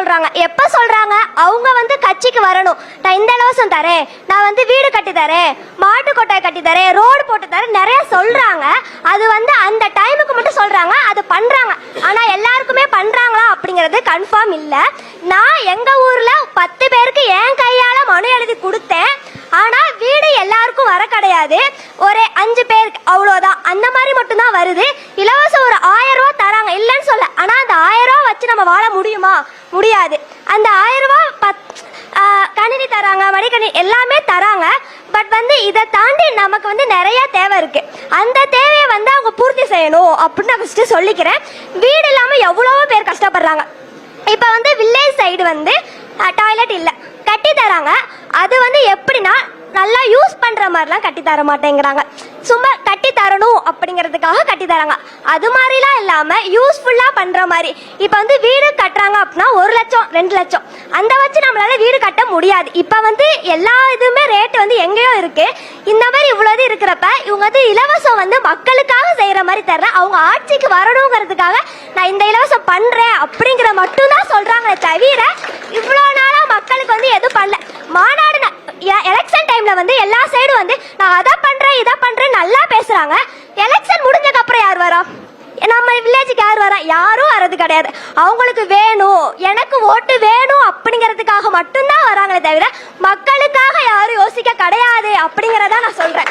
சொல்றாங்க. எப்ப சொல்றாங்க? அவங்க வந்து கட்சிக்கு வரணும், நான் இந்த இலவசம் தரேன், நான் வந்து வீடு கட்டி தரேன், மாட்டு கொட்டாய் கட்டி தரேன், ரோடு போட்டு தரேன், நிறைய சொல்றாங்க. அது வந்து அந்த டைமுக்கு மட்டும் சொல்றாங்க, அது பண்றாங்க. ஆனா எல்லாருக்குமே பண்றாங்களா அப்படிங்கிறது கன்ஃபார்ம் இல்ல. நான் எங்க ஊர்ல 10 பேருக்கு என் கையால மனு எழுதி கொடுத்தேன். ஆனா வீடு எல்லாருக்கும் வர கிடையாது, ஒரு 5 பேருக்கு அவ்வளோதான். அந்த மாதிரி மட்டும் தான் வருது. இலவசம் ஒரு 1000 ரூபாய் தராங்க, இல்லைன்னு சொல்ல. ஆனா அந்த 1000 ரூபாய் வச்சு நம்ம வாழ முடியுமா? முடியாது. அந்த 1000 ரூபாய் கணினி தராங்க, மடிக்கணினி எல்லாமே தராங்க. பட் வந்து இதை தாண்டி நமக்கு வந்து நிறைய தேவை இருக்கு. அந்த தேவையை வந்து அவங்க பூர்த்தி செய்யணும் அப்படின்னு நான் ஃபர்ஸ்ட் சொல்லிக்கிறேன். வீடு இல்லாம எவ்வளவோ பேர் கஷ்டப்படுறாங்க. இப்போ வந்து வில்லேஜ் சைடு வந்து டாய்லெட் இல்லை, கட்டி தராங்க. அது வந்து எப்படின்னா நல்லா யூஸ் பண்ற மாதிரிலாம் கட்டி தர மாட்டேங்கிறாங்க. சும்மா கட்டி தரணும் அப்படிங்கிறதுக்காக கட்டி தராங்க. அது மாதிரிலாம் இல்லாம யூஸ்ஃபுல்லா பண்ற மாதிரி. இப்போ வந்து வீடு கட்டுறாங்க அப்படின்னா 1 லட்சம் 2 லட்சம் அந்த வச்சு நம்மளால வீடு கட்ட முடியாது. இப்போ வந்து எல்லா இதுவுமே ரேட் வந்து எங்கேயோ இருக்கு. இந்த மாதிரி இவ்வளவு இருக்கிறப்ப இவங்க வந்து இலவசம் வந்து மக்களுக்காக செய்யற மாதிரி தர்ற, அவங்க ஆட்சிக்கு வரணுங்கிறதுக்காக நான் இந்த இலவசம் பண்றேன் அப்படிங்கிற மட்டும் தான் சொல்றாங்களே தவிர இவ்வளவு நாளா மக்களுக்கு வந்து எதுவும் பண்ணல. மாநாடு எலெக்ஷன் டைம்ல வந்து எல்லா சைடும் வந்து நான் அதை பண்றேன் இதை பண்றேன் நல்லா பேசுறாங்க. எலெக்ஷன் முடிஞ்சதுக்கு அப்புறம் யார் வரா? நம்ம வில்லேஜுக்கு யார் வரா? யாரும் வர்றது கிடையாது. அவங்களுக்கு வேணும், எனக்கு ஓட்டு வேணும் அப்படிங்கிறதுக்காக மட்டும்தான் வராங்களே தவிர மக்களுக்காக யாரும் யோசிக்க கிடையாது அப்படிங்கிறத நான் சொல்றேன்.